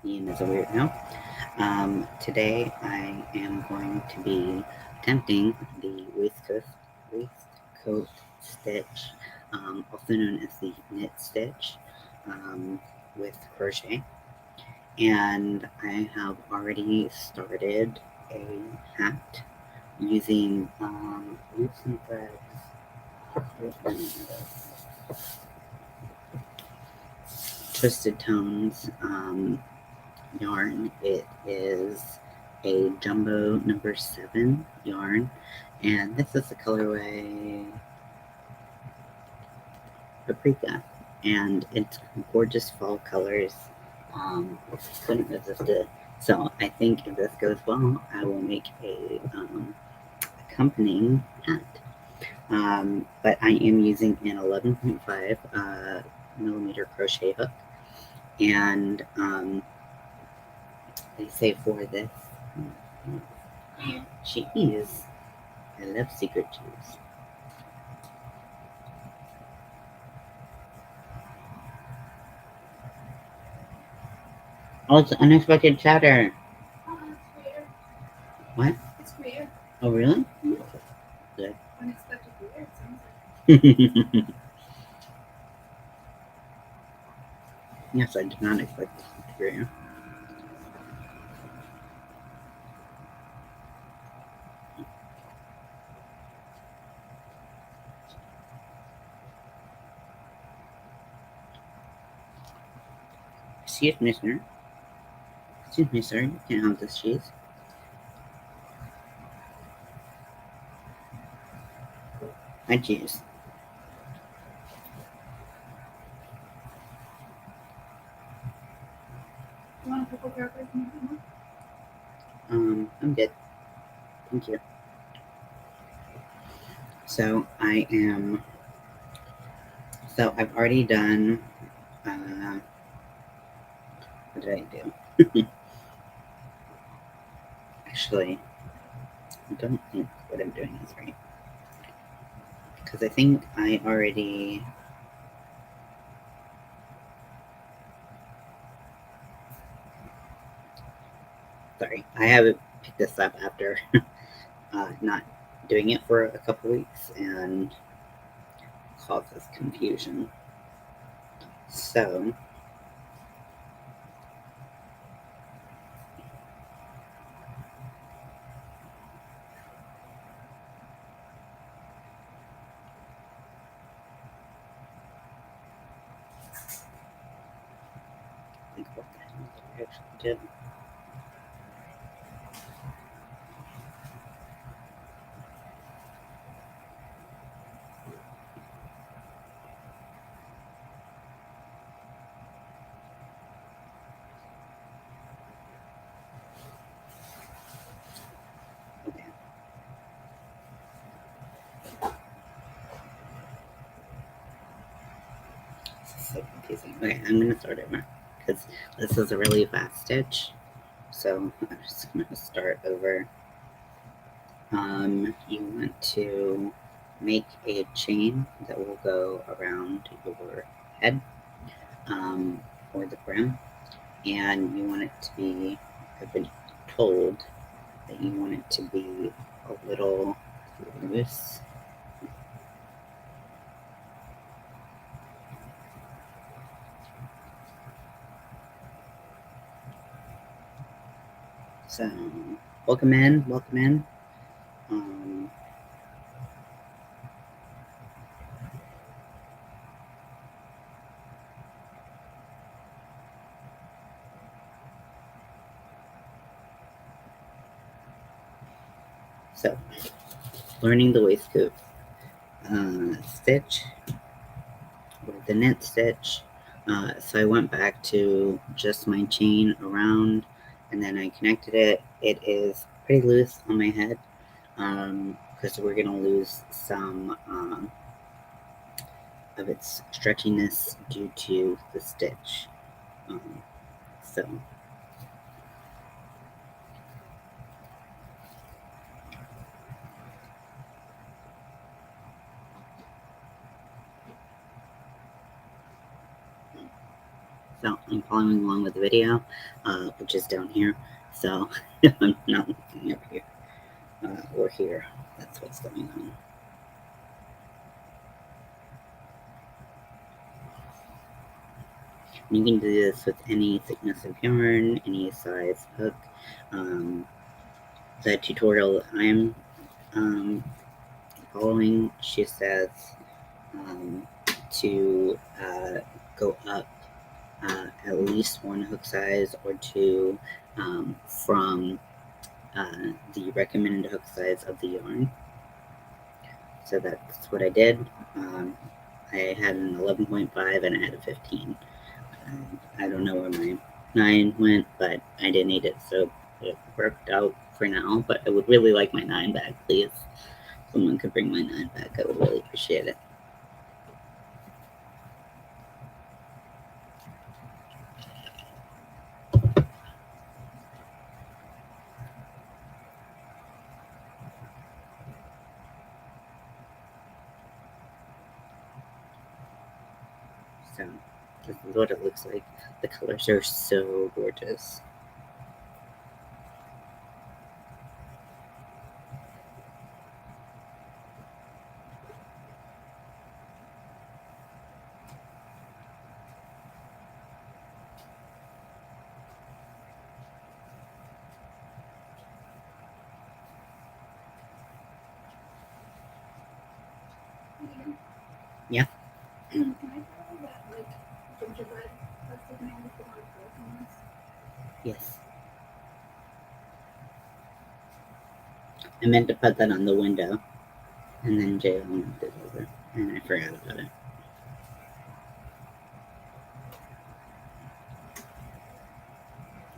Ian is a weirdo. Today I am going to be attempting the waistcoat stitch, also known as the knit stitch, with crochet. And I have already started a hat using loops and threads, twisted tones yarn. It is a jumbo number 7 yarn, and this is the colorway Paprika, and it's gorgeous fall colors. Couldn't resist it. So I think if this goes well, I will make a accompanying hat. But I am using an 11.5 millimeter crochet hook, and they say for this cheese. I love secret cheese. Oh, it's unexpected chatter. Oh, it's weird. What? It's weird. Oh, really? Mm-hmm. Good. Unexpected weird, sounds like. Yes, I did not expect this to hear you. Excuse me, sir. Excuse me, sir. You can't have this cheese. Hi, cheese. You want a couple crackers? I'm good. Thank you. So I am. So I've already done. What did I do? Actually, I don't think what I'm doing is right, because I think I already. Sorry, I haven't picked this up after not doing it for a couple weeks and causes confusion. So think what the hell did I actually do? Okay. This is so confusing. Okay, I'm gonna start over because this is a really fast stitch. So I'm just gonna start over. You want to make a chain that will go around your head, or the brim, and you want it to be. I've been told that you want it to be a little loose. So, welcome in, welcome in. Um, so, learning the waistcoat stitch, or the knit stitch. So I went back to just my chain around, and then I connected it. It is pretty loose on my head, because we're gonna lose some of its stretchiness due to the stitch. So so I'm following along with the video, which is down here. So I'm not looking up here or here. That's what's going on. You can do this with any thickness of yarn, any size hook. The tutorial I'm following, she says to go up at least one hook size or two from the recommended hook size of the yarn. So that's what I did. I had an 11.5 and I had a 15. I don't know where my 9 went, but I didn't need it, so it worked out for now. But I would really like my 9 back, please. If someone could bring my 9 back, I would really appreciate it. So this is what it looks like. The colors are so gorgeous. Yeah. Can I throw that like gingerbread plastic man with the one on this? Yes. I meant to put that on the window, and then Jay moved it over, and I forgot about it.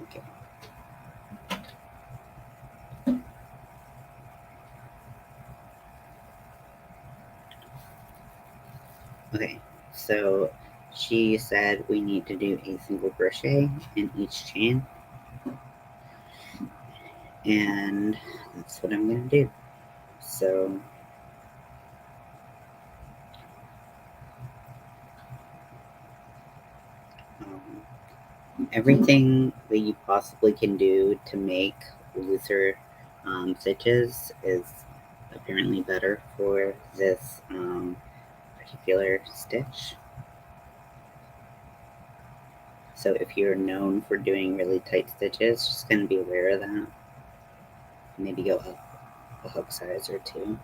Okay. Okay, so she said we need to do a single crochet in each chain, and that's what I'm going to do. So everything that you possibly can do to make looser stitches is apparently better for this particular stitch. So if you're known for doing really tight stitches, just going to be aware of that. Maybe go up a hook size or two.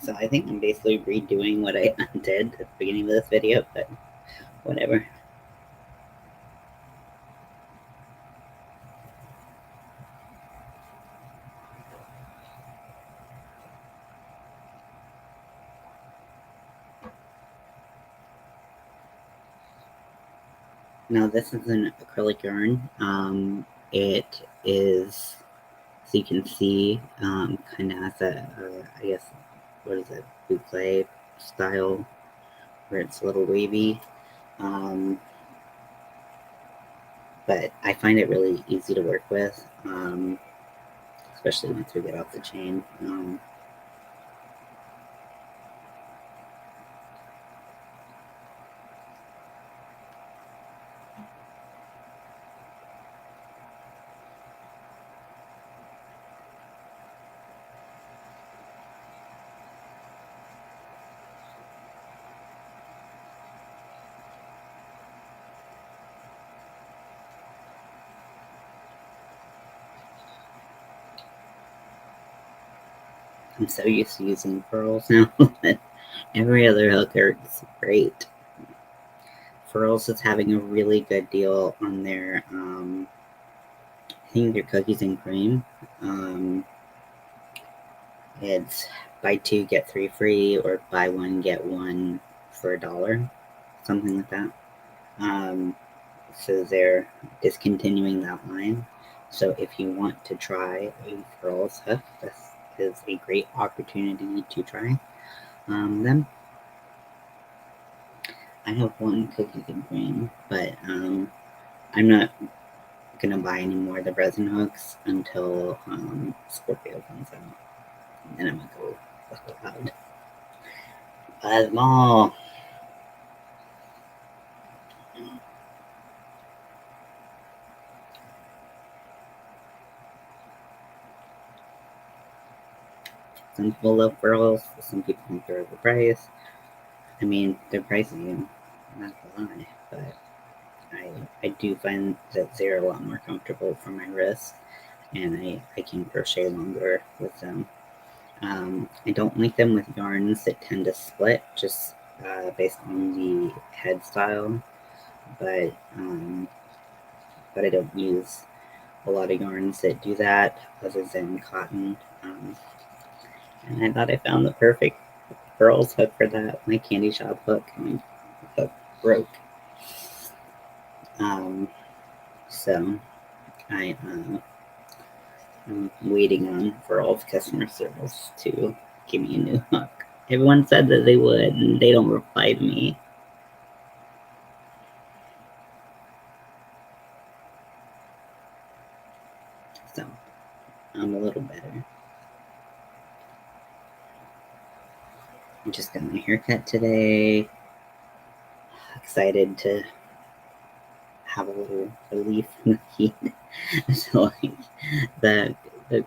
So I think I'm basically redoing what I did at the beginning of this video, but whatever. Now this is an acrylic yarn. It is, so you can see, kind of has a, I guess, what is it, boucle style, where it's a little wavy. But I find it really easy to work with, especially once we get off the chain. I'm so used to using pearls now that every other hooker is great. Furls is having a really good deal on their, I think their cookies and cream. It's buy two, get three free, or buy one, get one for $1, something like that. So they're discontinuing that line. So if you want to try a Furls hook, this is a great opportunity to try them. I have one cookies and cream, but I'm not gonna buy any more of the resin hooks until Scorpio comes out. And then I'm gonna go loud. Buy them all. Some people love pearls, some people think they're overpriced. I mean, they're pricey, not to lie, but I do find that they're a lot more comfortable for my wrist, and I can crochet longer with them. I don't like them with yarns that tend to split, just based on the head style, but but I don't use a lot of yarns that do that other than cotton. And I thought I found the perfect pearls hook for that. My candy shop hook, my hook broke. So I'm waiting on for all of customer service to give me a new hook. Everyone said that they would, and they don't reply to me. So I'm a little better. I just got my haircut today. Excited to have a little relief from the heat. So like the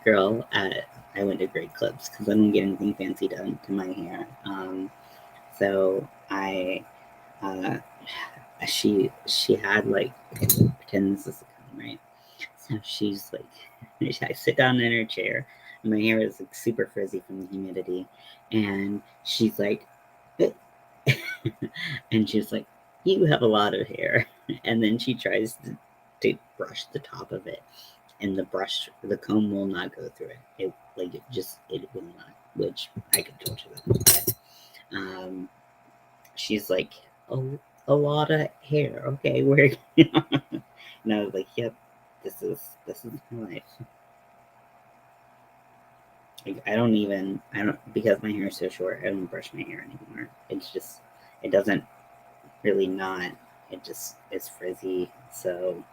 girl at I went to Great Clips because I don't get anything fancy done to my hair. So I she had like pretend this is a comb, right? So she's like I sit down in her chair and my hair is like super frizzy from the humidity, and she's like and she's like, you have a lot of hair. And then she tries to brush the top of it, and the comb will not go through it. It will not, which I could told you that. But she's like, oh, a lot of hair. Okay, where? And I was like, yep, this is my life. Like, I don't, because my hair is so short, I don't brush my hair anymore. It's just, it doesn't really not. It just is frizzy. So,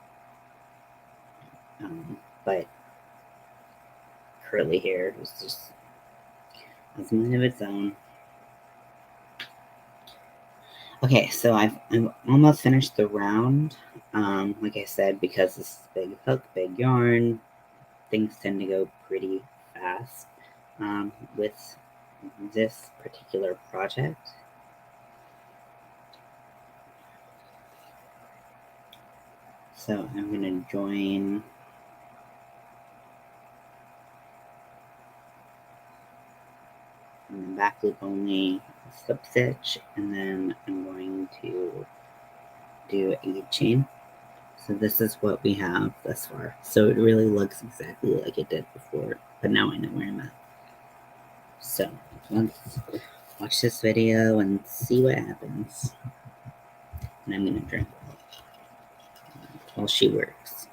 but curly hair is just has a mind of its own. Okay, so I'm almost finished the round. Like I said, because this is big hook, big yarn, things tend to go pretty fast with this particular project. So I'm going to join in the back loop only, slip stitch, and then I'm going to do a chain. So this is what we have thus far. So it really looks exactly like it did before, but now I know where I'm at. So let's watch this video and see what happens. And I'm gonna drink while she works.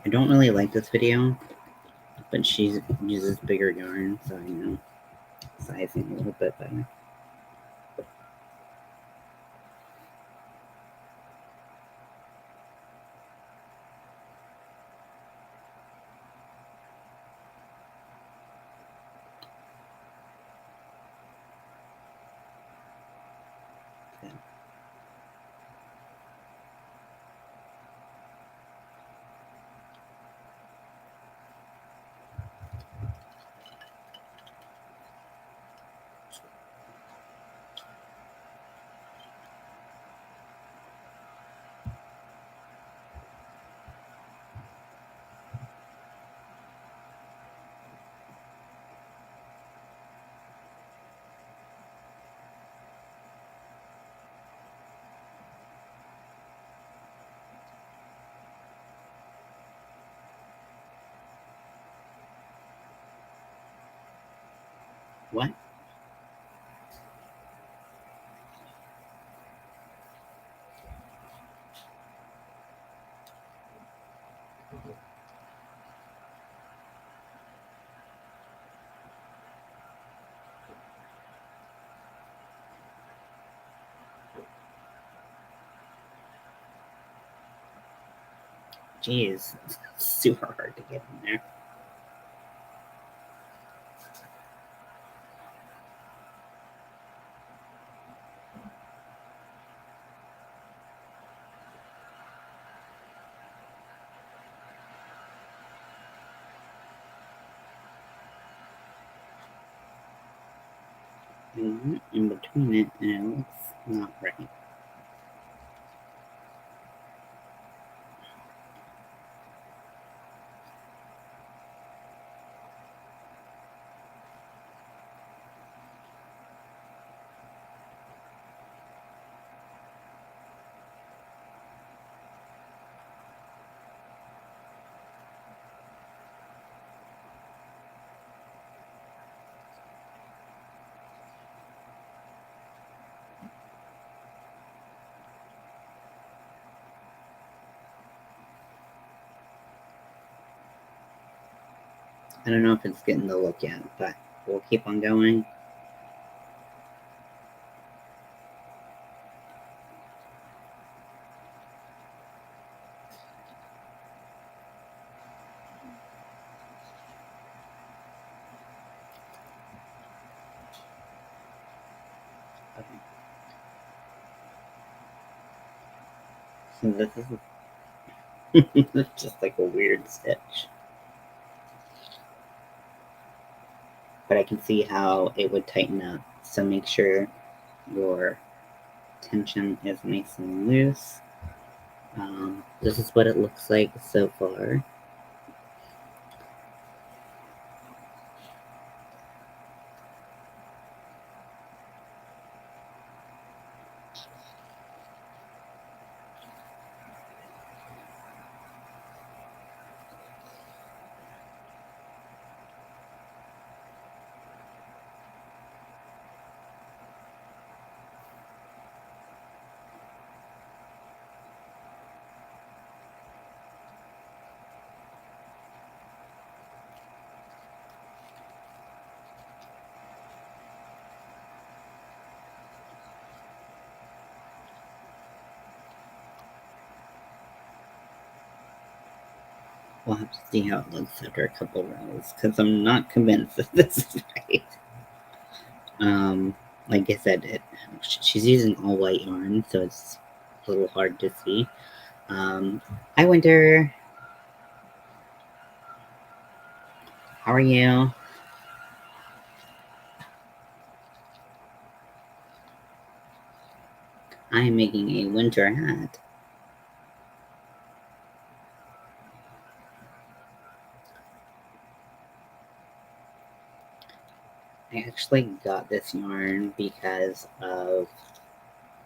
I don't really like this video, but she uses bigger yarn, so I know sizing a little bit better. Okay. What? Jeez, it's super hard to get in there. And in between it, and it looks not right. I don't know if it's getting the look yet, but we'll keep on going. Okay. So this is just like a weird stitch. But I can see how it would tighten up. So make sure your tension is nice and loose. This is what it looks like so far. We'll have to see how it looks after a couple rows, because I'm not convinced that this is right. Like I said, she's using all white yarn, so it's a little hard to see. Hi, Winter. How are you? I am making a winter hat. I actually got this yarn because of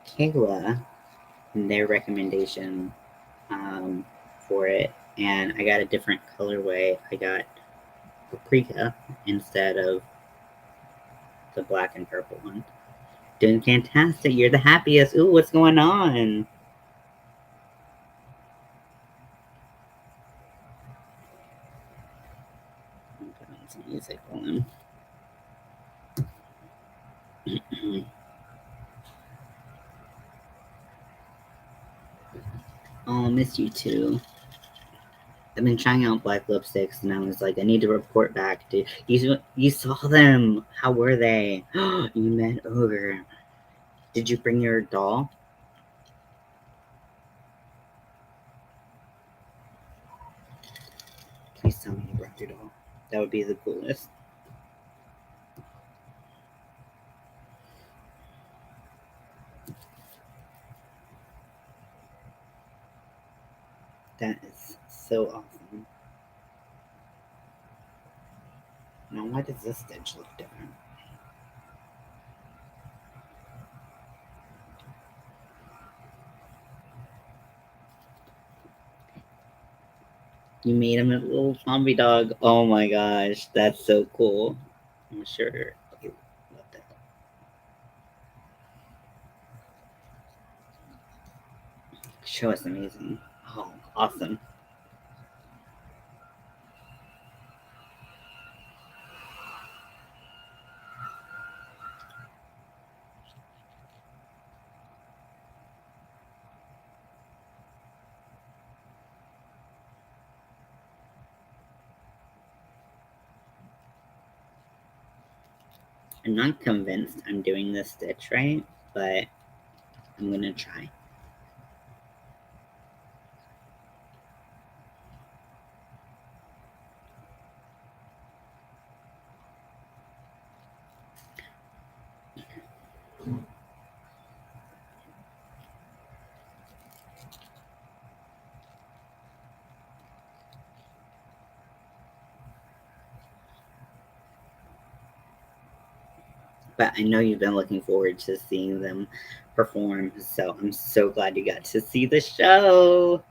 Kayla and their recommendation for it, and I got a different colorway. I got paprika instead of the black and purple one. Doing fantastic. You're the happiest. Ooh, what's going on? I'm putting some music on. Oh, I miss you too. I've been trying out black lipsticks, and I was like, I need to report back. Dude, you saw them? How were they? You met Ogre. Did you bring your doll? Please tell me you brought your doll. That would be the coolest. That is so awesome. Now, why does this stitch look different? You made him a little zombie dog. Oh my gosh, that's so cool. I'm sure you love that. Show us amazing. Oh, awesome. I'm not convinced I'm doing this stitch right, but I'm gonna try. But I know you've been looking forward to seeing them perform, so I'm so glad you got to see the show.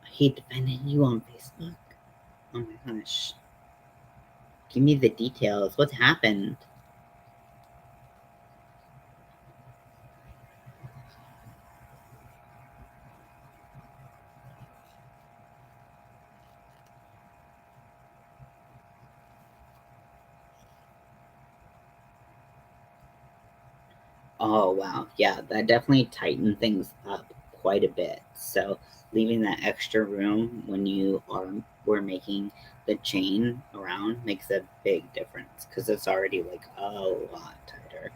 He defended you on Facebook? Oh my gosh. Give me the details. What happened? Oh, wow. Yeah, that definitely tightened things up quite a bit. So, leaving that extra room when you were making the chain around makes a big difference because it's already like a lot tighter.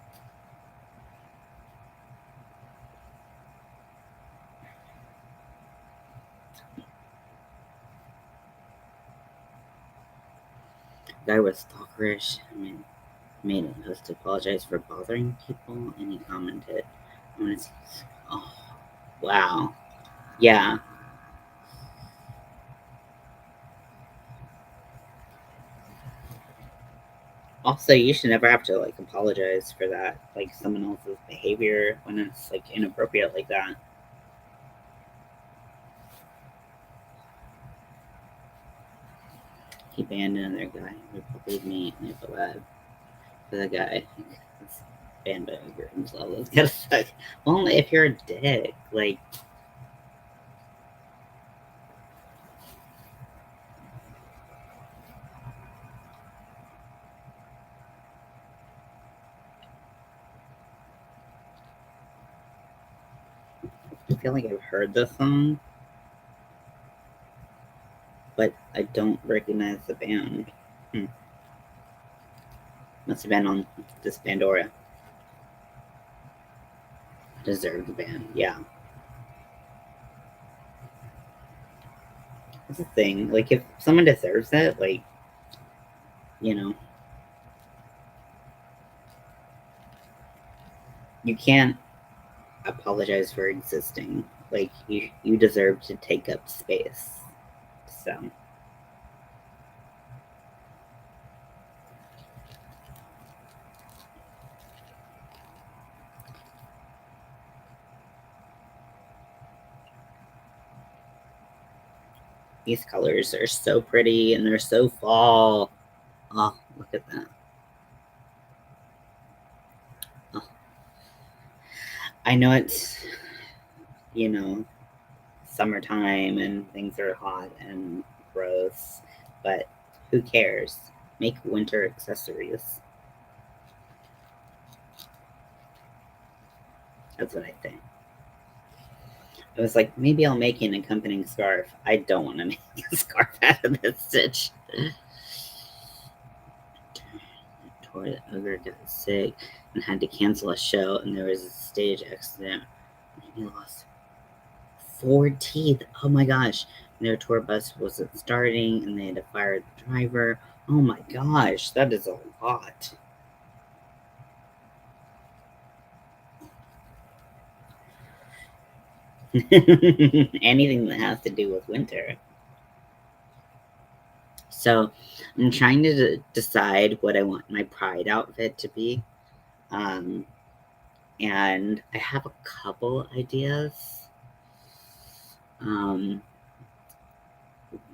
Guy was stalkerish. I mean, made a post to apologize for bothering people, and he commented, "I'm gonna." Oh, wow. Yeah. Also, you should never have to like apologize for that, like someone else's behavior when it's like inappropriate like that. He banned another guy who bullied me, and I feel bad for the guy. It's banned by algorithms. Levels gotta suck. Well, if you're a dick, like I feel like I've heard the song, but I don't recognize the band. Hmm. Must have been on this Pandora. Deserved the band, yeah. That's the thing. Like, if someone deserves it, like, you know, you can't apologize for existing. Like, you deserve to take up space. So, these colors are so pretty and they're so fall. Oh, look at that. Oh, I know it's, you know, summertime and things are hot and gross, but who cares? Make winter accessories. That's what I think. I was like, maybe I'll make an accompanying scarf. I don't want to make a scarf out of this stitch. Toy the ogre got sick and had to cancel a show, and there was a stage accident. He lost 4 teeth. Oh my gosh. And their tour bus wasn't starting, and they had to fire the driver. Oh my gosh, that is a lot. Anything that has to do with winter. So I'm trying to decide what I want my pride outfit to be. Um, and I have a couple ideas. Um,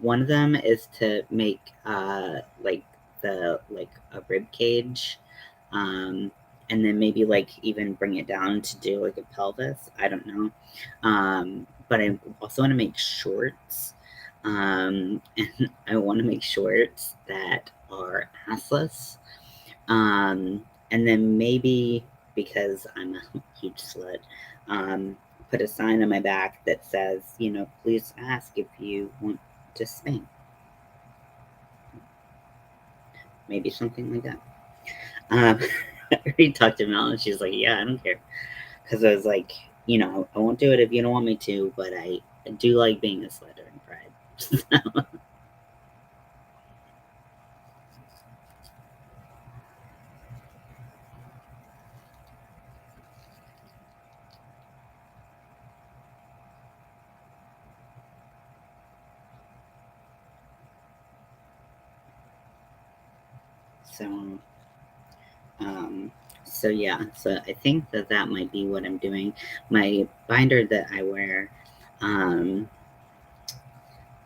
one of them is to make like a rib cage, um, and then maybe like even bring it down to do like a pelvis. I don't know, but I also want to make shorts. And I want to make shorts that are assless. And then maybe, because I'm a huge slut, put a sign on my back that says, please ask if you want to spank. Maybe something like that. Um, I already talked to Mel, and she's like, yeah, I don't care. Because I was like, I won't do it if you don't want me to, but I do like being a slut during Pride. So, um, so yeah, so I think that might be what I'm doing. My binder that I wear, um,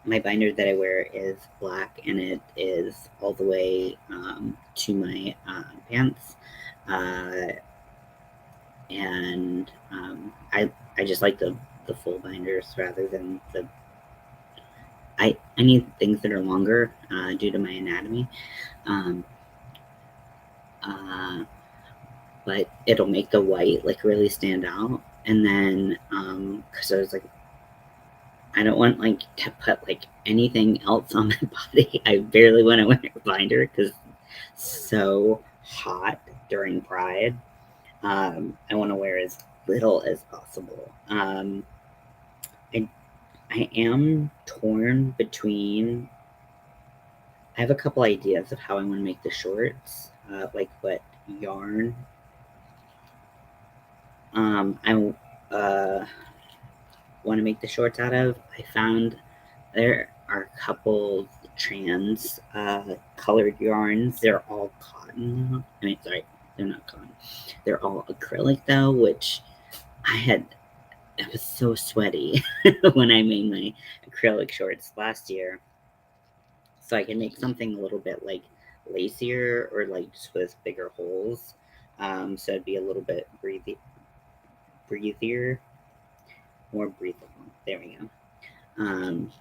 my binder that I wear is black, and it is all the way to my pants. Uh, and I just like the full binders rather than the. I need things that are longer due to my anatomy. Um, uh, but it'll make the white like really stand out. And then because I was like, I don't want like to put like anything else on my body. I barely want to wear a binder because it's so hot during Pride. I want to wear as little as possible. I I am torn between. I have a couple ideas of how I want to make the shorts, like what yarn. I want to make the shorts out of. I found there are a couple trans colored yarns. They're all cotton. I mean, sorry, they're not cotton. They're all acrylic though, which I had. I was so sweaty when I made my acrylic shorts last year. So I can make something a little bit like lacier or like just with bigger holes. So it'd be a little bit breathier, more breathable. There we go. Um,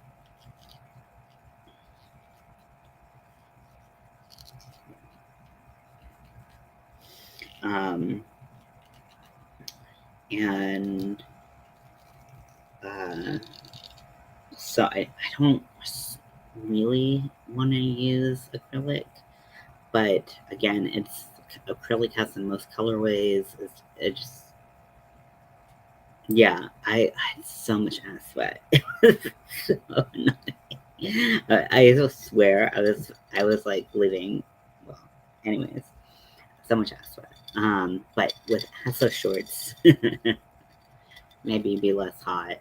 um, and uh, so I don't really want to use acrylic, but again, it's acrylic has the most colorways. It just yeah, I had so much ass sweat. It was so annoying. I swear I was like living well. Anyways, so much ass sweat. But with asso shorts, maybe it'd be less hot.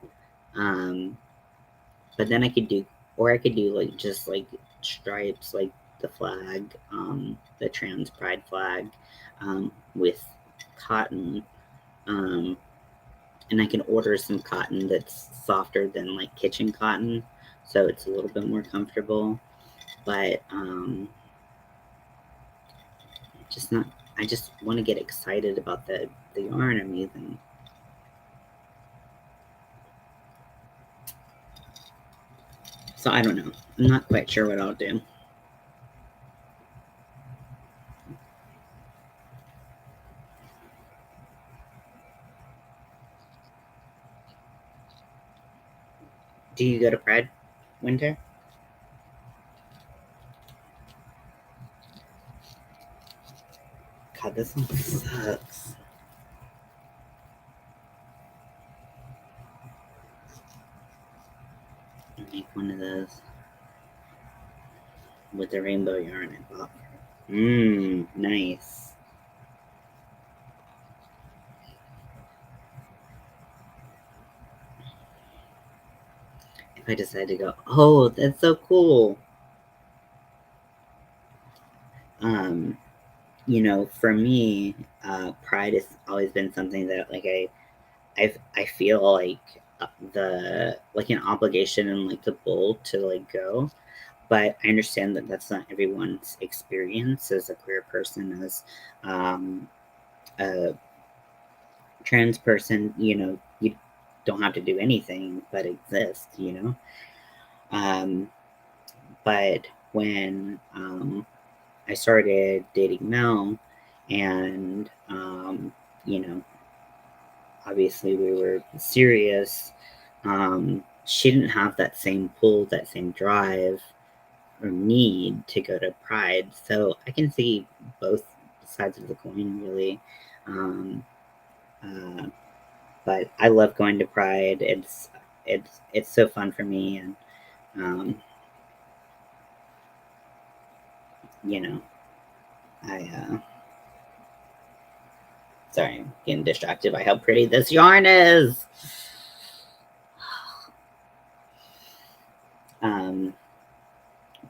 Um, but then I could do like just like stripes, like the flag, the trans pride flag, with cotton. Um, and I can order some cotton that's softer than like kitchen cotton, so it's a little bit more comfortable. But just not. I just want to get excited about the yarn I'm using. So I don't know. I'm not quite sure what I'll do. Do you go to Pride Winter? God, this one sucks. Make one of those with the rainbow yarn I bought. Mmm, nice. If I decide to go, oh, that's so cool. Um, for me, pride has always been something that like I feel like the like an obligation and like the pull to like go, but I understand that that's not everyone's experience as a queer person, as a trans person. You don't have to do anything but exist. But when I started dating Mel, and you know, obviously we were serious, she didn't have that same pull, that same drive or need to go to Pride. So I can see both sides of the coin, really. Um, uh, but I love going to Pride. It's so fun for me, and um, you know, I sorry, I'm getting distracted by how pretty this yarn is. Um,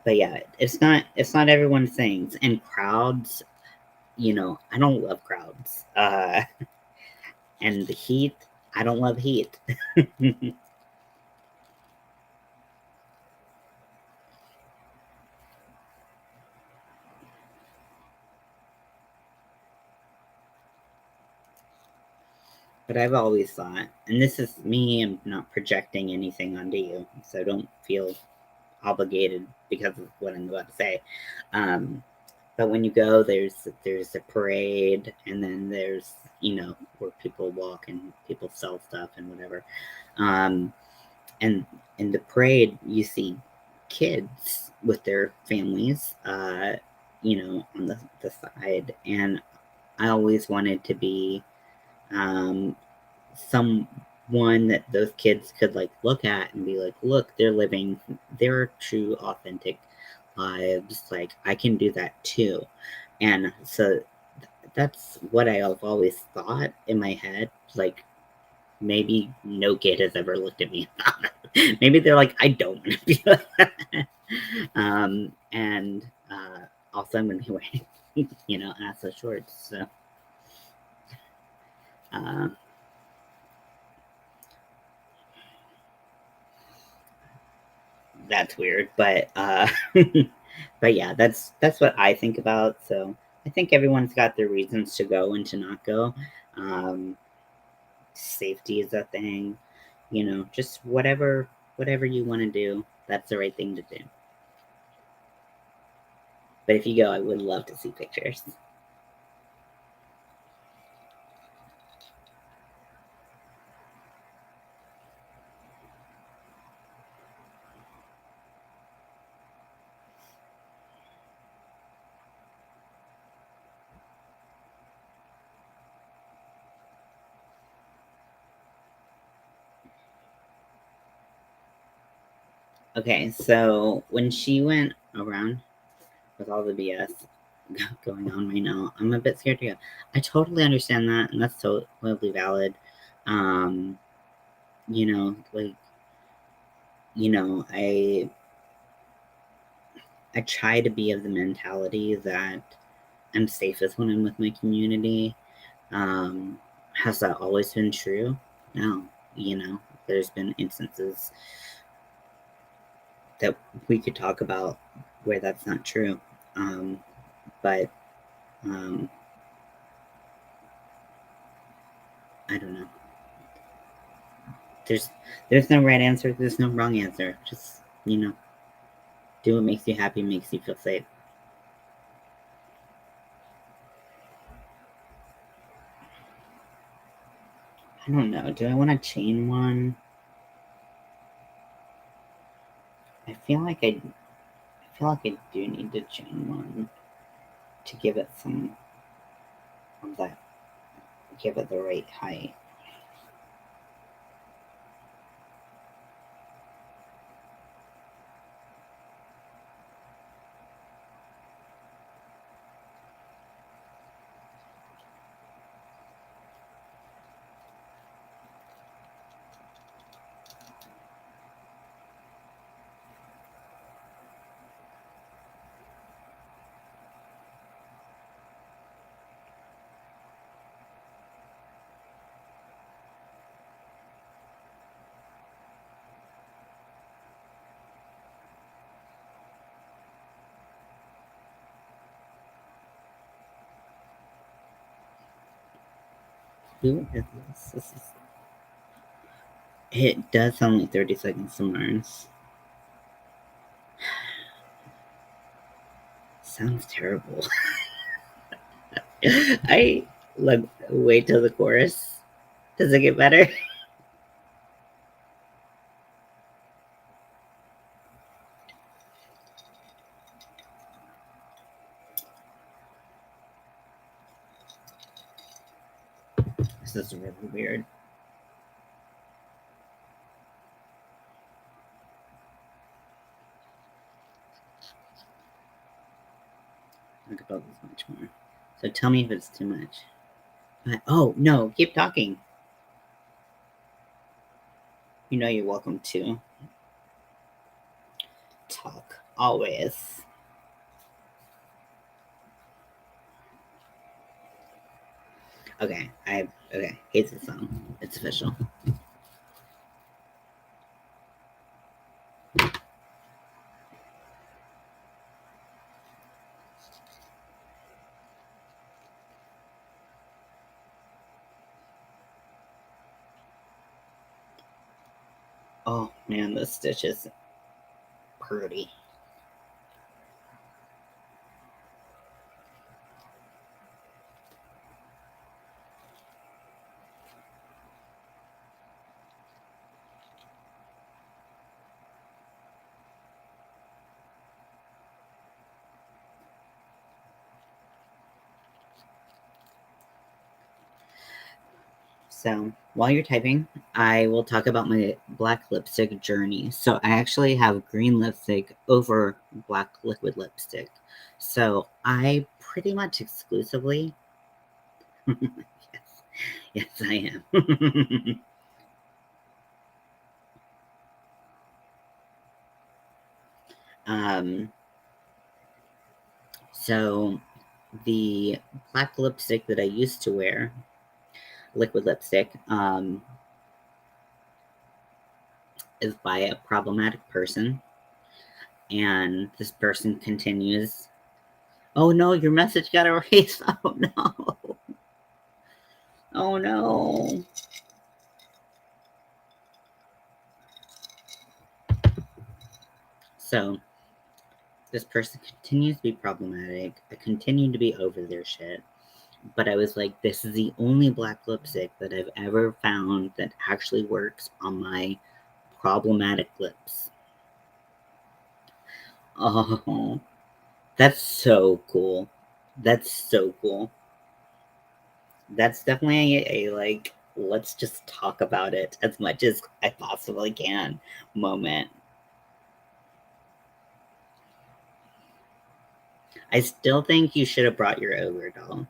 but yeah, it's not everyone's things, and crowds. I don't love crowds. And the heat, I don't love heat. But I've always thought, and this is me, I'm not projecting anything onto you, so don't feel obligated because of what I'm about to say. Um, but when you go, there's a parade, and then there's where people walk and people sell stuff and whatever. Um, and in the parade, you see kids with their families, on the side, and I always wanted to be um, someone that those kids could like look at and be like, look, they're living their true authentic lives, like I can do that too. And so that's what I've always thought in my head, like maybe no kid has ever looked at me and thought maybe they're like, I don't want to be like that. And also I'm gonna be wearing ass shorts, so uh, that's weird, but but yeah, that's what I think about. So I think everyone's got their reasons to go and to not go. Um, Safety is a thing, just whatever you want to do, that's the right thing to do. But if you go, I would love to see pictures. Okay, so when she went around with all the BS going on right now, I'm a bit scared to go. I totally understand that, and that's totally valid. Um, like I try to be of the mentality that I'm safest when I'm with my community. Has that always been true? No. There's been instances that we could talk about where that's not true. But um, I don't know. There's there's no right answer. There's no wrong answer. Just do what makes you happy, makes you feel safe. I don't know. Do I want to chain one? I feel like I do need to chain one to give it some of that, give it the right height. Who is this? This is. It does sound like 30 Seconds to Mars. sounds terrible. I look, wait till the chorus. Does it get better? This is really weird. Talk about this much more. So tell me if it's too much. Oh, no, keep talking. You know you're welcome to talk always. Okay, okay, here's the song. It's official. Oh man, this stitch is pretty. So while you're typing, I will talk about my black lipstick journey. So I actually have green lipstick over black liquid lipstick. So I pretty much exclusively, yes, yes, I am. um, so the black lipstick that I used to wear, liquid lipstick, is by a problematic person. And this person continues, oh no, your message got erased. Oh no. Oh no. So this person continues to be problematic. I continue to be over their shit. But I was like, this is the only black lipstick that I've ever found that actually works on my problematic lips. Oh, that's so cool. That's so cool. That's definitely a like, let's just talk about it as much as I possibly can moment. I still think you should have brought your ogre doll,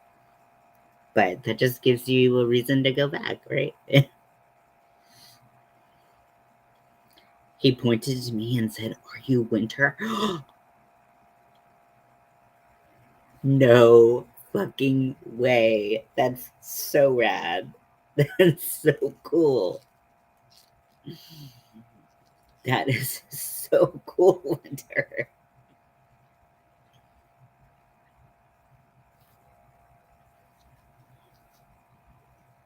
but that just gives you a reason to go back, right? He pointed to me and said, are you Winter? No fucking way. That's so rad. That's so cool. That is so cool, Winter.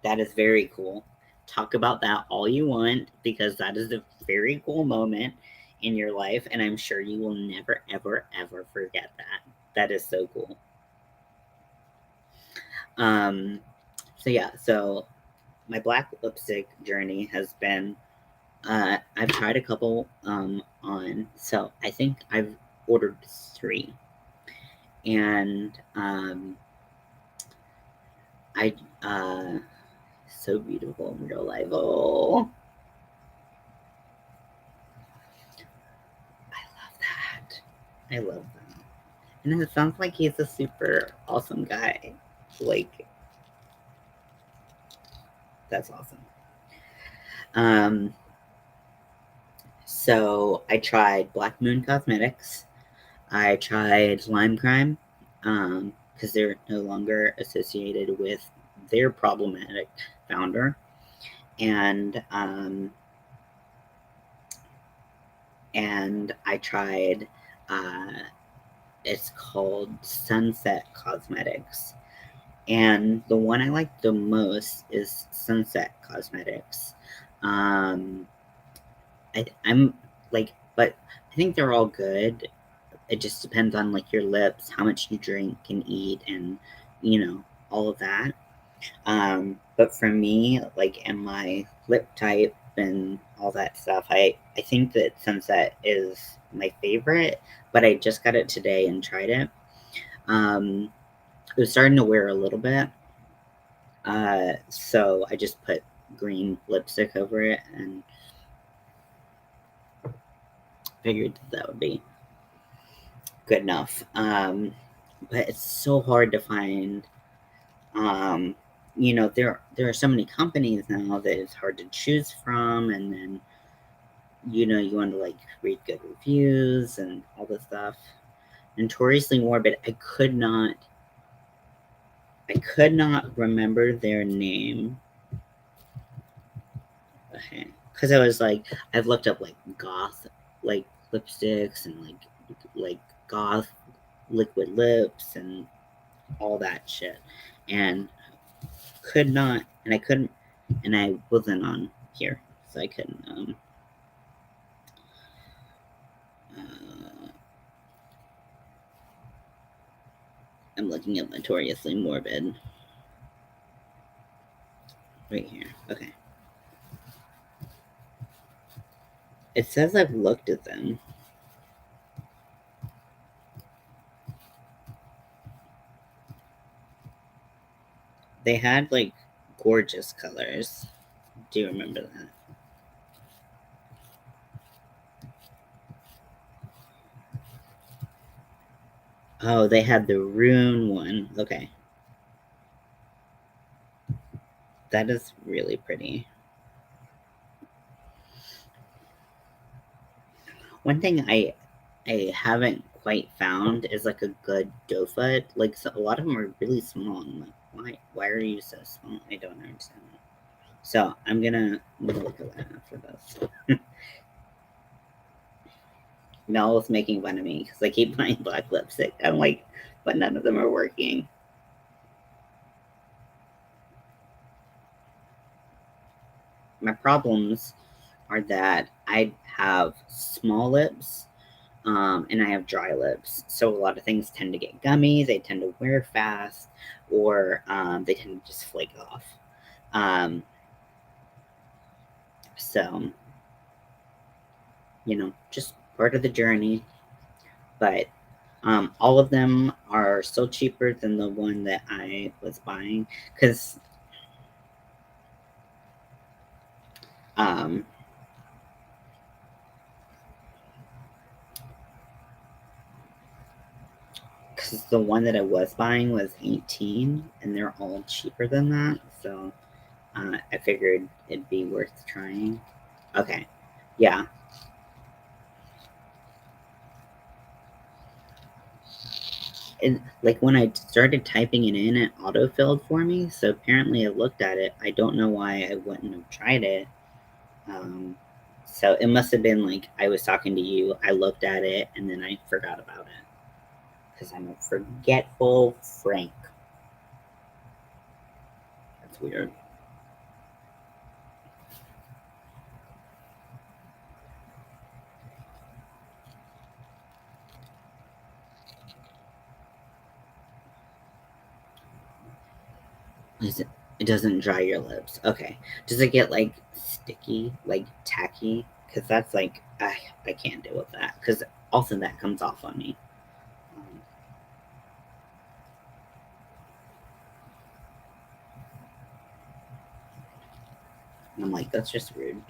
That is very cool. Talk about that all you want because that is a very cool moment in your life, and I'm sure you will never, ever, ever forget that. That is so cool. Um, so yeah, so my black lipstick journey has been I've tried a couple on, so I think I've ordered 3, and I so beautiful in real life. Oh, I love that. I love that, and it sounds like he's a super awesome guy. Like that's awesome. Um, so I tried Black Moon Cosmetics. I tried Lime Crime because they're no longer associated with their problematic founder, and I tried. Uh, it's called Sunset Cosmetics, and the one I like the most is Sunset Cosmetics. I'm like, but I think they're all good. it just depends on like your lips, how much you drink and eat, and all of that. But for me, like, and my lip type and all that stuff, I think that Sunset is my favorite, but I just got it today and tried it. It was starting to wear a little bit, so I just put green lipstick over it and figured that would be good enough. But it's so hard to find. Um, there are so many companies now that it's hard to choose from, and then you want to like read good reviews and all this stuff. Notoriously Morbid, I could not remember their name. Okay. Because I was like, I've looked up like goth like lipsticks and like goth liquid lips and all that shit. And could not and I couldn't and I wasn't on here. So I couldn't uh, I'm looking at Notoriously Morbid. Right here. Okay. It says I've looked at them. They had like gorgeous colors. Do you remember that? Oh, they had the rune one. Okay. That is really pretty. One thing I haven't quite found is like a good doe foot. Like so, a lot of them are really small. I'm like, why are you so small? I don't understand that. So I'm gonna look at that after this. Mel's making fun of me because I keep buying black lipstick. I'm like, but none of them are working. My problems are that I have small lips, and I have dry lips. So a lot of things tend to get gummy, they tend to wear fast, or they tend to just flake off. Um, so, just part of the journey. But all of them are still cheaper than the one that I was buying because um, because the one that I was buying was 18 and they're all cheaper than that. So I figured it'd be worth trying. Okay. Yeah. And like when I started typing it in, it autofilled for me. So apparently I looked at it. I don't know why I wouldn't have tried it. Um, so it must have been like I was talking to you, I looked at it, and then I forgot about it. Because I'm a forgetful Frank. That's weird. Is it? It doesn't dry your lips. Okay. Does it get like sticky, like tacky? Because that's like I can't deal with that. Because also that comes off on me. Um, and I'm like, that's just rude.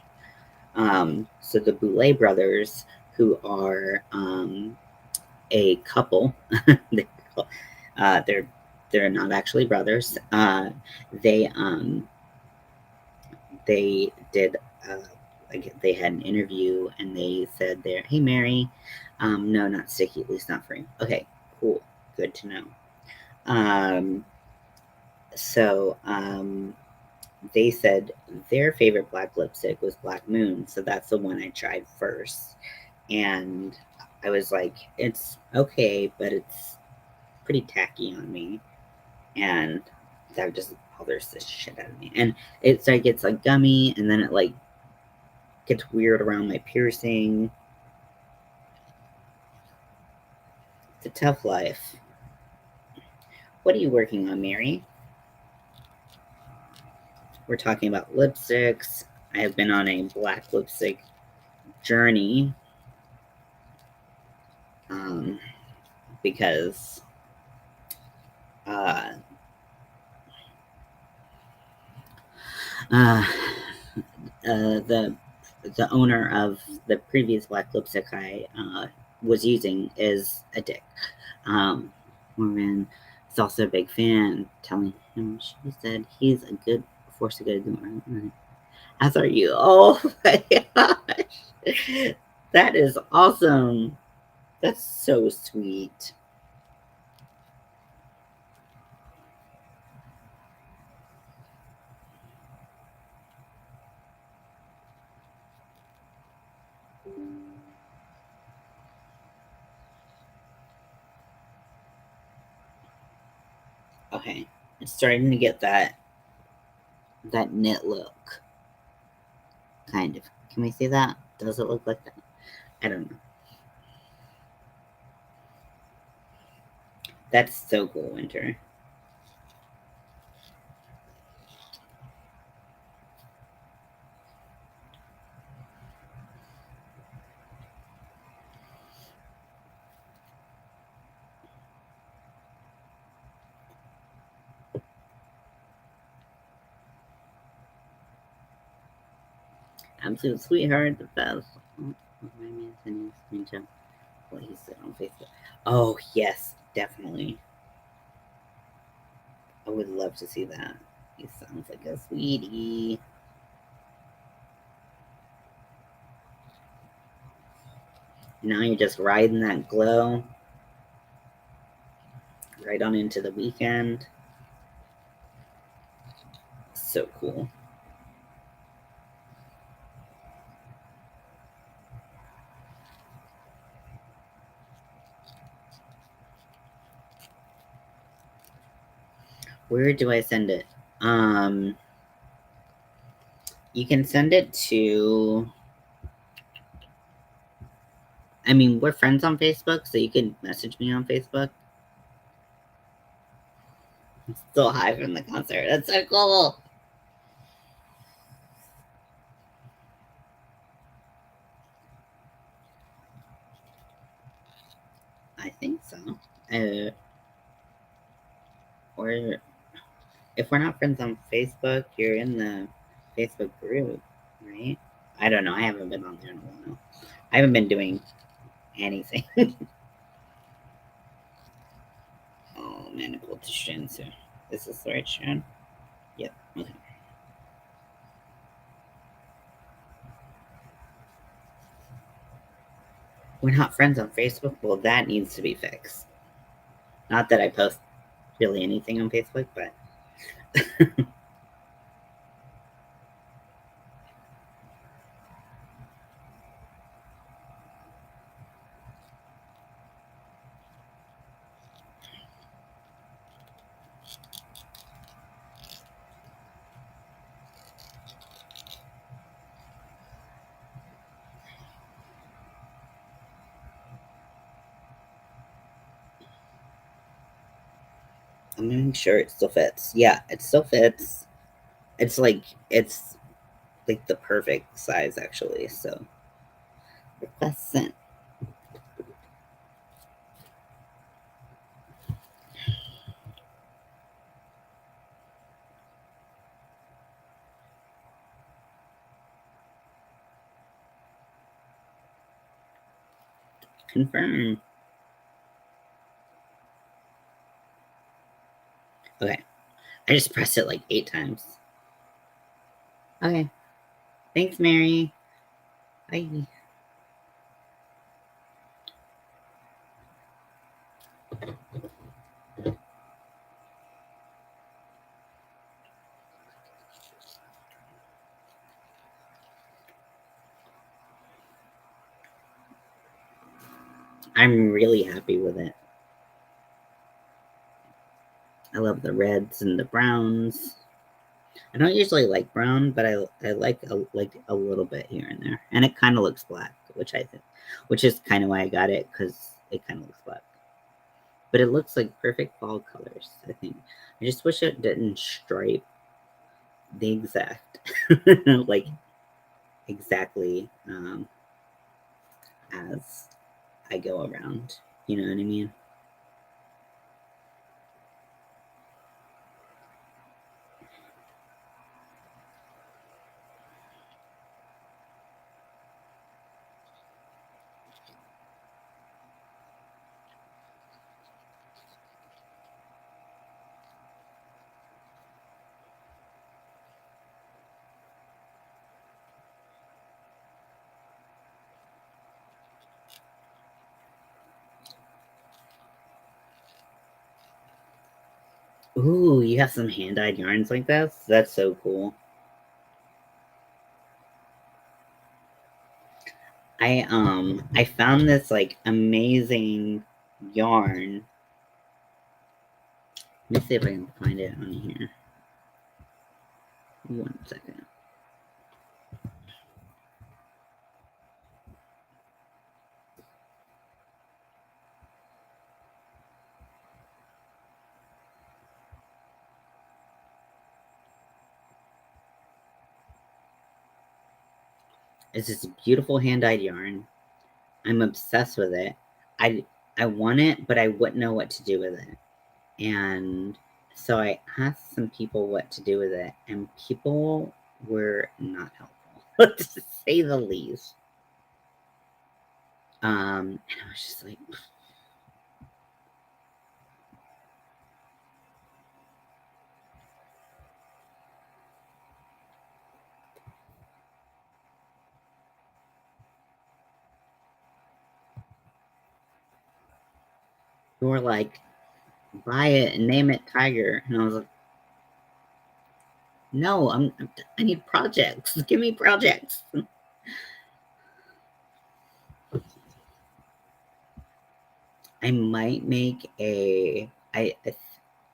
So the Boulet brothers, who are a couple, they're they're not actually brothers. They they did like they had an interview and they said they're hey Mary, no, not sticky, at least not for you. Okay, cool, good to know. Um, so they said their favorite black lipstick was Black Moon, so that's the one I tried first, and I was like, it's okay, but it's pretty tacky on me, and that just bothers the shit out of me. And it's like gummy, and then it like gets weird around my piercing. It's a tough life. What are you working on, Mary? We're talking about lipsticks. I have been on a black lipstick journey because uh, uh, the owner of the previous black lipstick I was using is a dick. Morgan is also a big fan, telling him she said he's a good force of good. As are you. Oh my gosh. That is awesome. That's so sweet. Okay. It's starting to get that knit look. Kind of. Can we see that? Does it look like that? I don't know. That's so cool, Winter. Absolute sweetheart, the best. Oh, my man sending a screenshot of what he said on Facebook. Oh, yes, definitely. I would love to see that. He sounds like a sweetie. Now you're just riding that glow right on into the weekend. So cool. Where do I send it? You can send it to. I mean, we're friends on Facebook, so you can message me on Facebook. I'm still high from the concert. That's so cool. I think so. Or if we're not friends on Facebook, you're in the Facebook group, right? I don't know. I haven't been on there in a while. I haven't been doing anything. Oh, maniple to Shinsu. Is this the right strand? Yep. Okay. We're not friends on Facebook? Well, that needs to be fixed. Not that I post really anything on Facebook, but I'm making sure it still fits. Yeah, it still fits. It's like the perfect size actually. So request sent. Confirm. Okay. I just pressed it like 8 times. Okay. Thanks, Mary. Bye. I'm really happy with it. I love the reds and the browns. I don't usually like brown, but I like a little bit here and there, and it kind of looks black, which is kind of why I got it because it kind of looks black. But it looks like perfect fall colors, I think. I just wish it didn't stripe the exact, like, exactly as I go around. You know what I mean? Ooh, you have some hand-dyed yarns like this? That's so cool. I found this like amazing yarn. Let me see if I can find it on here. 1 second. It's this beautiful hand-dyed yarn. I'm obsessed with it. I I want it, but I wouldn't know what to do with it. And so I asked some people what to do with it, and people were not helpful, to say the least. And I was just like, you were like, buy it and name it Tiger. And I was like, no, I need projects. Give me projects. I might make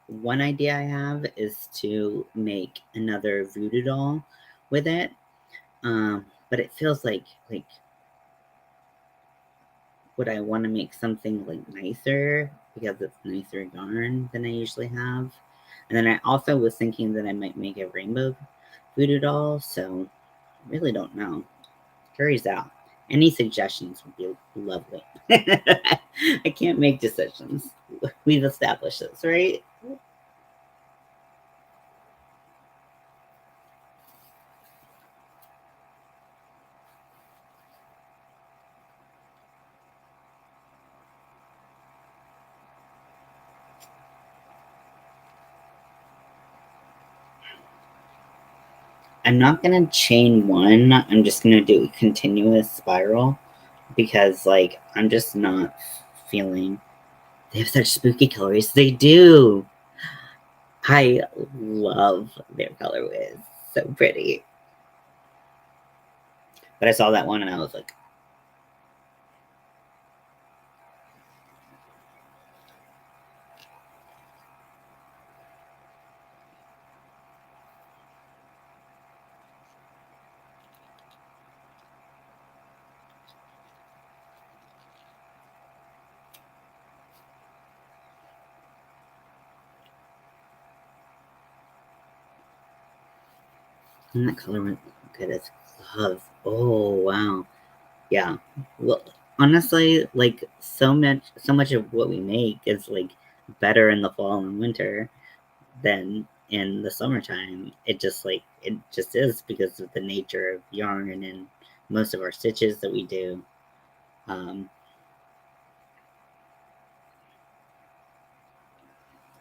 one idea I have is to make another voodoo doll with it. But it feels like would I want to make something like nicer because it's nicer yarn than I usually have. And then I also was thinking that I might make a rainbow voodoo doll, so I really don't know. Carries out. Any suggestions would be lovely. I can't make decisions. We've established this, right? I'm not gonna chain one. I'm just gonna do a continuous spiral because, like, I'm just not feeling. They have such spooky colors. They do. I love their colorway. It's so pretty. But I saw that one and I was like, and that color went good as glove. Oh wow. Yeah. Well, honestly, like so much of what we make is like better in the fall and winter than in the summertime. It just is because of the nature of yarn and most of our stitches that we do. Um,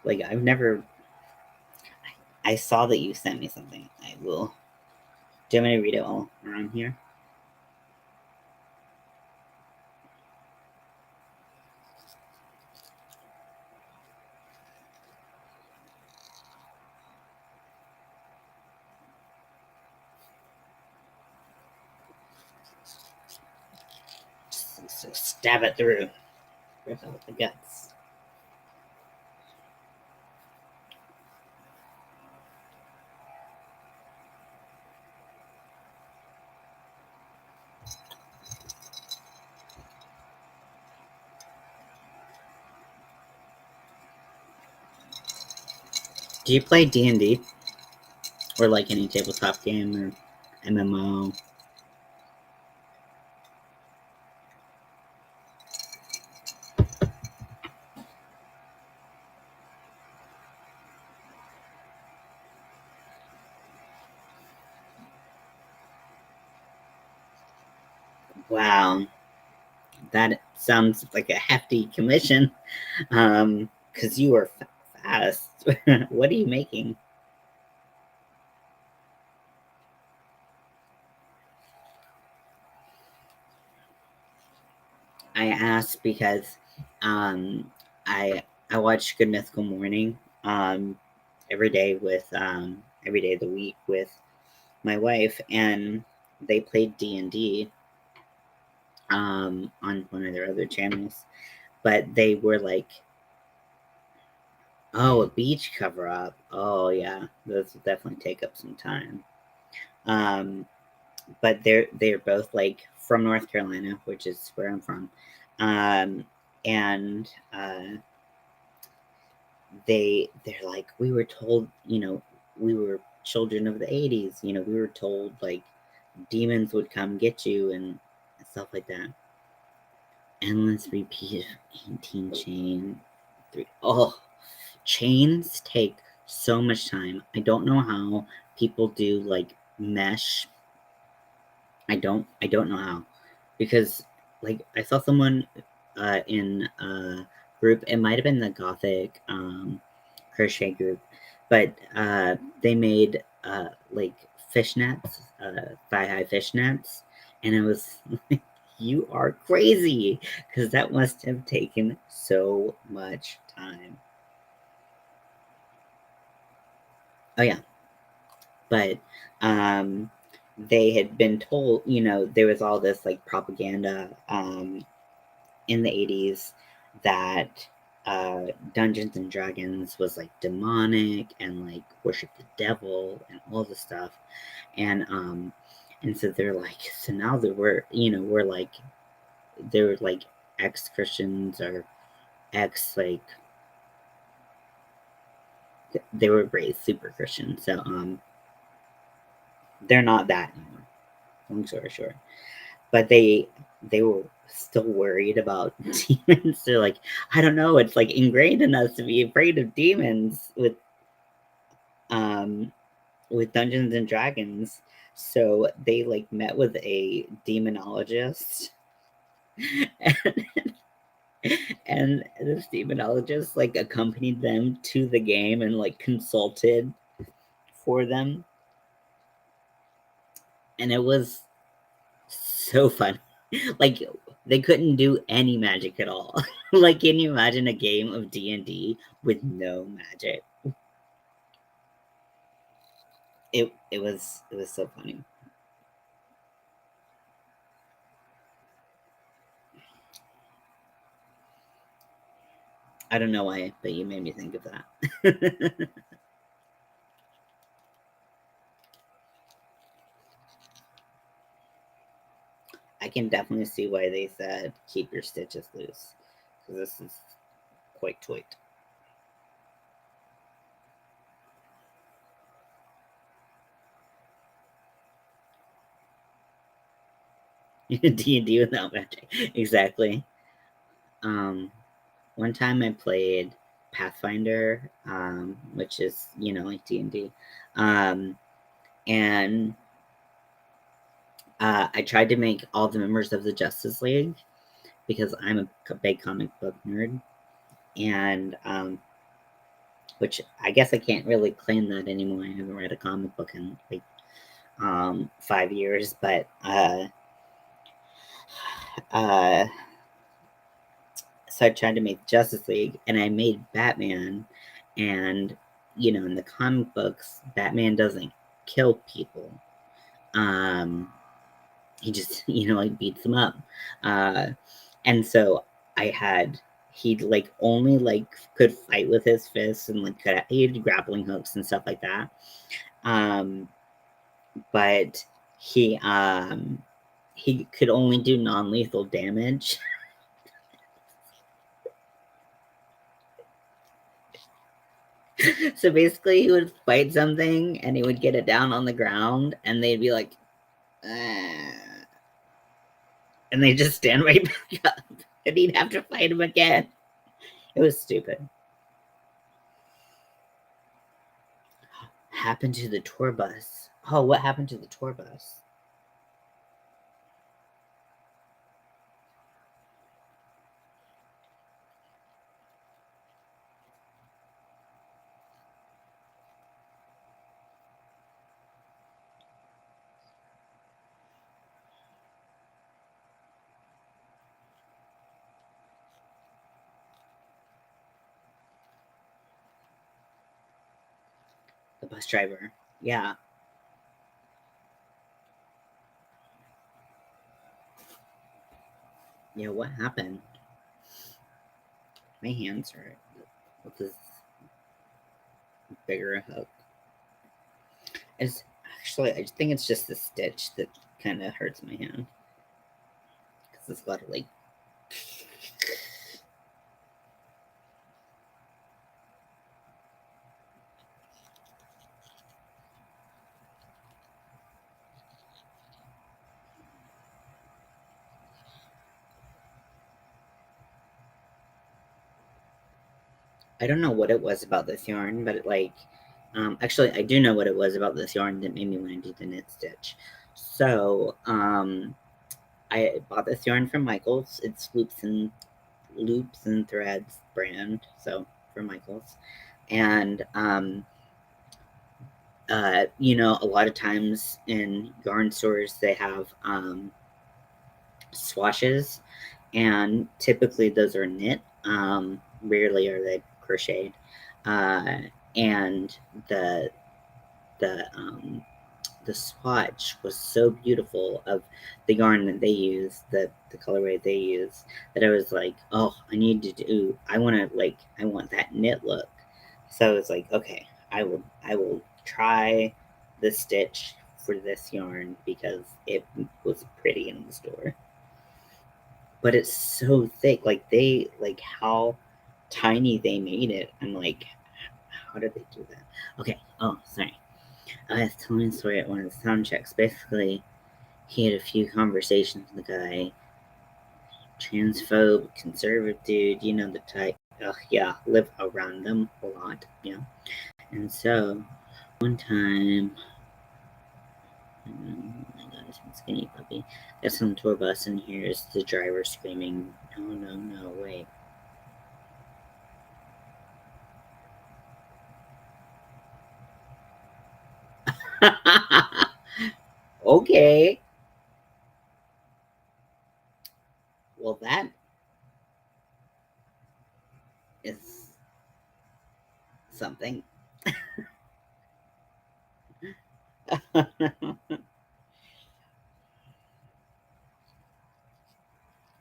like I've never. I saw that you sent me something. I will. Do you want me to read it all around here? So stab it through. Rip out the guts. Do you play D&D? Or like any tabletop game or MMO? Wow, that sounds like a hefty commission. Because you are fast. What are you making? I asked because um, I watch Good Mythical Morning every day with every day of the week with my wife, and they played D&D on one of their other channels, but they were like, oh, a beach cover up. Oh yeah, those will definitely take up some time. Um, but they're both like from North Carolina, which is where I'm from, um, and they're like, we were told, we were children of the '80s. We were told like demons would come get you and stuff like that. Endless repeat of 18 chain. Three. Oh, chains take so much time. I don't know how people do like mesh. I don't know how. Because like I saw someone in a group, it might have been the Gothic crochet group, but they made like fishnets, thigh high fishnets, and it was you are crazy because that must have taken so much time. Oh yeah, but um, they had been told, there was all this like propaganda in the '80s that Dungeons and Dragons was like demonic and like worship the devil and all this stuff, and so they're like, so now that we're like they're like ex Christians or ex like they were raised super Christian, so they're not that anymore. Long story short, but they were still worried about demons. They're like, I don't know, it's like ingrained in us to be afraid of demons um with Dungeons and Dragons. So they like met with a demonologist and, and this demonologist like accompanied them to the game and like consulted for them, and it was so fun. Like they couldn't do any magic at all. Like, can you imagine a game of D&D with no magic? It was so funny. I don't know why, but you made me think of that. I can definitely see why they said keep your stitches loose, because this is quite tight. D&D without magic, exactly. Um, One time I played Pathfinder, which is like D&D, and I tried to make all the members of the Justice League because I'm a big comic book nerd, and which I guess I can't really claim that anymore. I haven't read a comic book in like 5 years, but uh, so I tried to make Justice League, and I made Batman, and in the comic books, Batman doesn't kill people. Um, he just like beats them up, uh, and so I had he like only like could fight with his fists and like he had grappling hooks and stuff like that. Um, but he could only do non-lethal damage. So basically, he would fight something and he would get it down on the ground, and they'd be like, and they just stand right back up, and he'd have to fight him again. It was stupid. Happened to the tour bus? Oh, what happened to the tour bus? The bus driver. Yeah. Yeah, what happened? My hands hurt with this bigger hook. It's actually, I think it's just the stitch that kind of hurts my hand. Because it's a lot of like. I don't know what it was about this yarn, but actually, I do know what it was about this yarn that made me want to do the knit stitch. So, I bought this yarn from Michaels. It's Loops and Threads brand, so from Michaels, and a lot of times in yarn stores they have swashes, and typically those are knit. Rarely are they crocheted, uh, and the the um, the swatch was so beautiful of the yarn that they use, the colorway they use, that I was like, oh, I want that knit look. So it's like, okay, I will try the stitch for this yarn because it was pretty in the store. But it's so thick. Like how tiny they made it. I'm like, how did they do that? Okay. Oh, sorry. I was telling a story at one of the sound checks. Basically, he had a few conversations with the guy. Transphobe, conservative dude, you know the type. Ugh, yeah, live around them a lot, you know. And so, one time, I got some skinny puppy. Gets on the tour bus and hears the driver screaming, "No, no, no, wait." Okay. Well, that is something.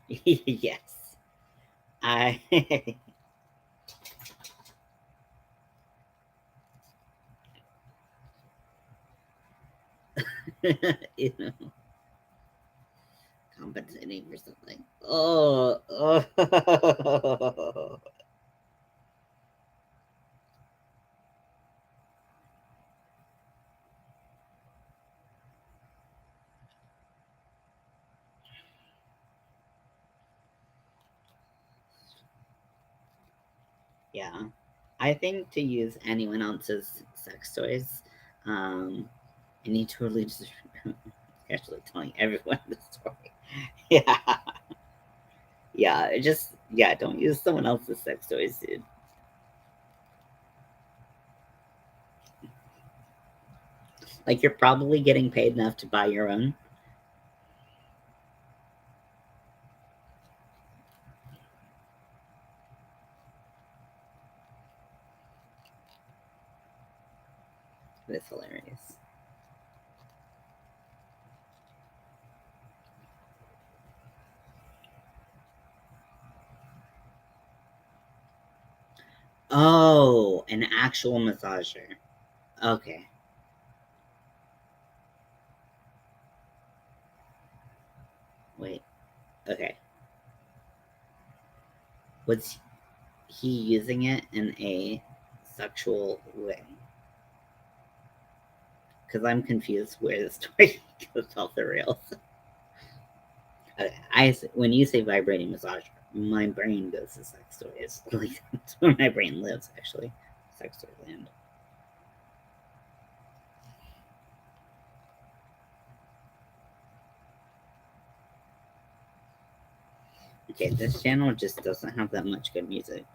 Yes. I, you know, compensating for something. Oh. Yeah. I think to use anyone else's sex toys, um, and he totally just actually telling everyone the story. Yeah. Yeah, don't use someone else's sex toys, dude. Like, you're probably getting paid enough to buy your own. That's hilarious. Oh, an actual massager. Okay. Wait. Okay. Was he using it in a sexual way. Because I'm confused where the story goes off the rails. When you say vibrating massage, my brain goes to sex toys. Like, that's where my brain lives, actually. Sex toy land. Okay, this channel just doesn't have that much good music.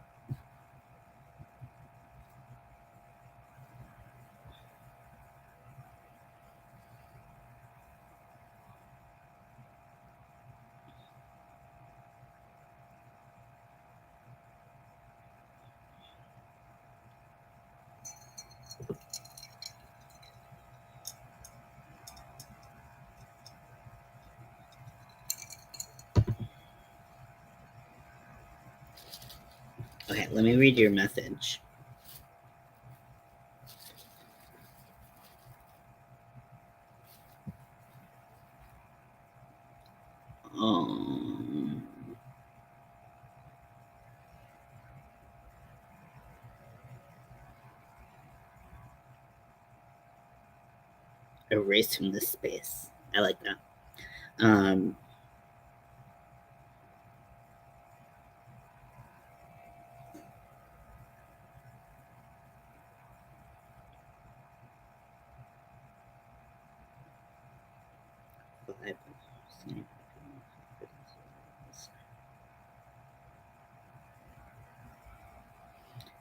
Okay, let me read your message. Um, Erase from this space. I like that. Um,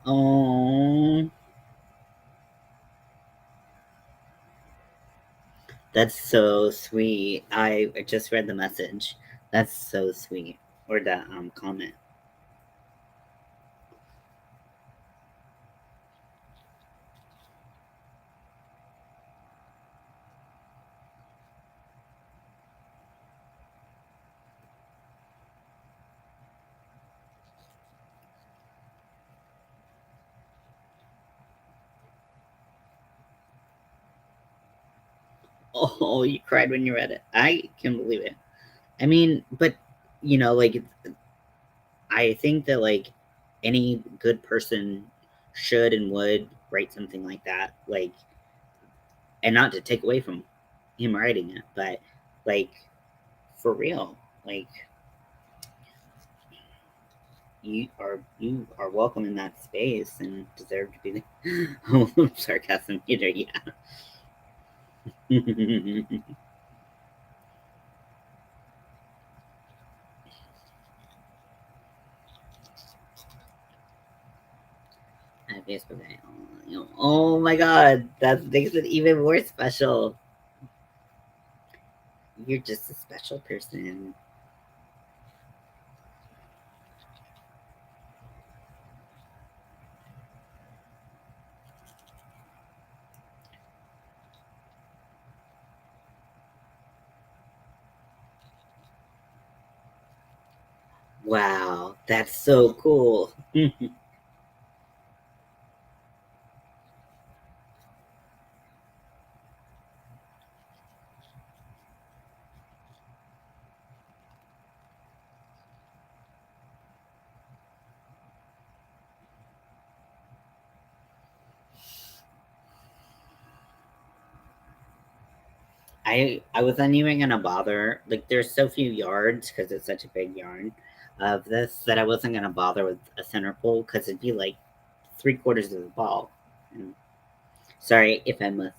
oh, that's so sweet. I just read the message. That's so sweet. Or that comment. Oh, you cried when you read it. I can believe it. I mean, but like I think that like any good person should and would write something like that. Like, and not to take away from him writing it, but like for real, like you are welcome in that space and deserve to be. Oh, sarcasm, either, yeah. I Facebook. Oh my god, that makes it even more special. You're just a special person. Wow, that's so cool. I wasn't even gonna bother. Like, there's so few yards because it's such a big yarn of this that I wasn't gonna bother with a center pole because it'd be like 3/4 of the ball. And sorry if I must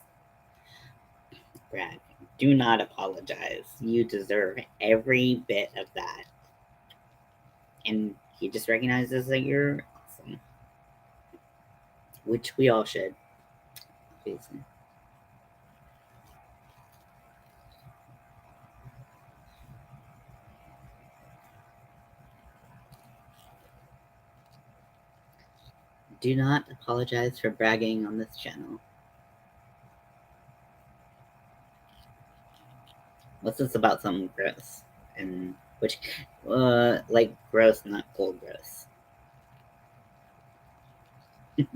brag. Do not apologize. You deserve every bit of that. And he just recognizes that you're awesome, which we all should, obviously. Do not apologize for bragging on this channel. What's this about something gross? And which, like gross, not cold gross.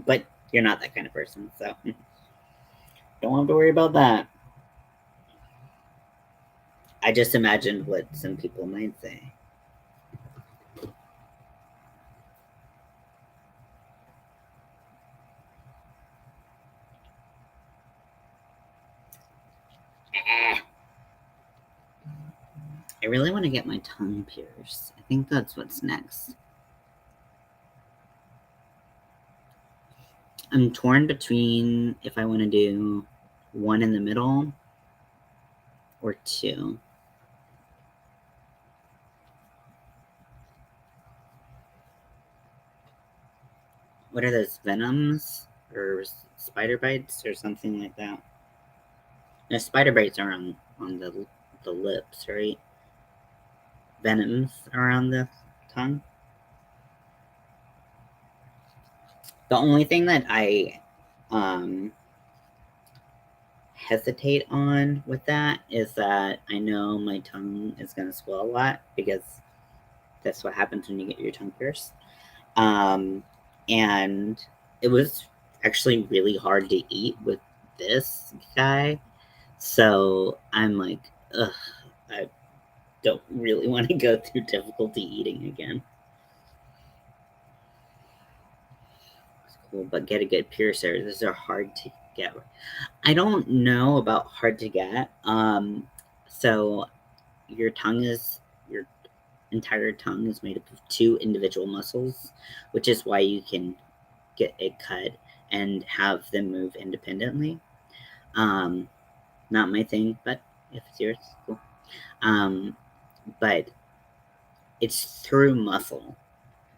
But you're not that kind of person, so don't have to worry about that. I just imagined what some people might say. I really want to get my tongue pierced. I think that's what's next. I'm torn between if I want to do one in the middle or two. What are those, venoms or spider bites or something like that? No, spider bites are on the lips, right? Venoms are on the tongue. The only thing that I hesitate on with that is that I know my tongue is going to swell a lot because that's what happens when you get your tongue pierced. And it was actually really hard to eat with this guy. So I'm like, ugh, I don't really want to go through difficulty eating again. It's cool, but get a good piercer. Those are hard to get. I don't know about hard to get. So your entire tongue is made up of two individual muscles, which is why you can get it cut and have them move independently. Not my thing, but if it's yours, cool. But it's through muscle,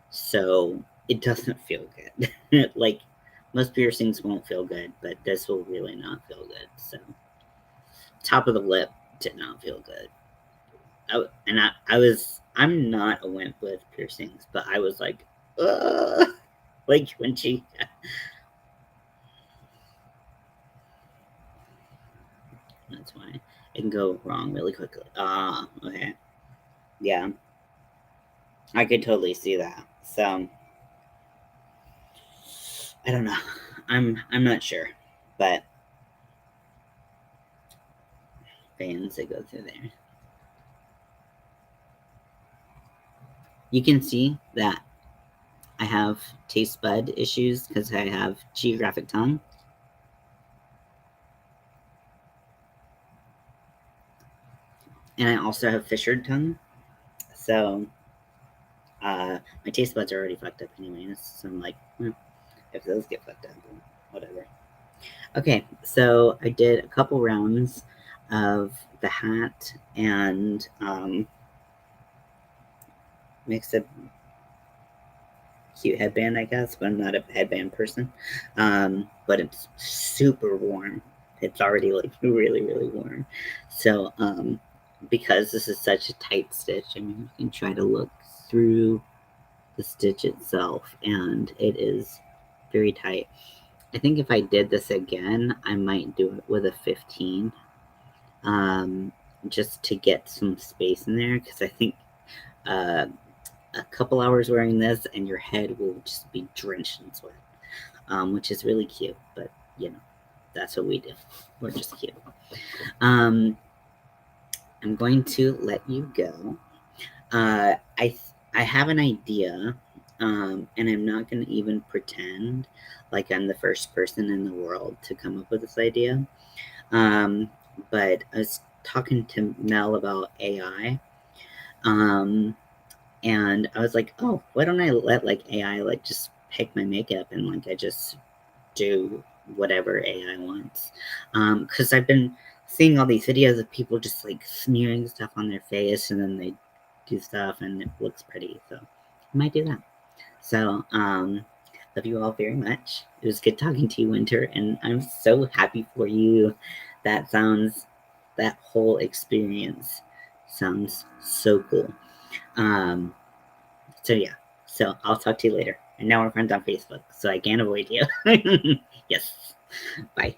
so it doesn't feel good. Like most piercings won't feel good, but this will really not feel good. So top of the lip did not feel good. I'm not a wimp with piercings, but I was like, ugh. Like when she, that's why it can go wrong really quickly. Okay. Yeah, I could totally see that. So I don't know. I'm not sure, but fans that go through there. You can see that I have taste bud issues because I have geographic tongue. And I also have fissured tongue. So my taste buds are already fucked up anyway. So I'm like, if those get fucked up, then whatever. Okay, so I did a couple rounds of the hat and mixed a cute headband, I guess, but I'm not a headband person. But it's super warm. It's already like really, really warm. So because this is such a tight stitch, I mean, you can try to look through the stitch itself, and it is very tight. I think if I did this again, I might do it with a 15, just to get some space in there, because I think a couple hours wearing this and your head will just be drenched in sweat, which is really cute, but you know, that's what we do. We're just cute. I'm going to let you go. I have an idea, and I'm not going to even pretend like I'm the first person in the world to come up with this idea. But I was talking to Mel about AI, and I was like, oh, why don't I let like AI like just pick my makeup and like I just do whatever AI wants? Because I've been seeing all these videos of people just like smearing stuff on their face and then they do stuff and it looks pretty. So I might do that. So love you all very much. It was good talking to you, Winter, and I'm so happy for you. That whole experience sounds so cool. Um, so yeah, so I'll talk to you later. And now we're friends on Facebook, so I can't avoid you. Yes. Bye.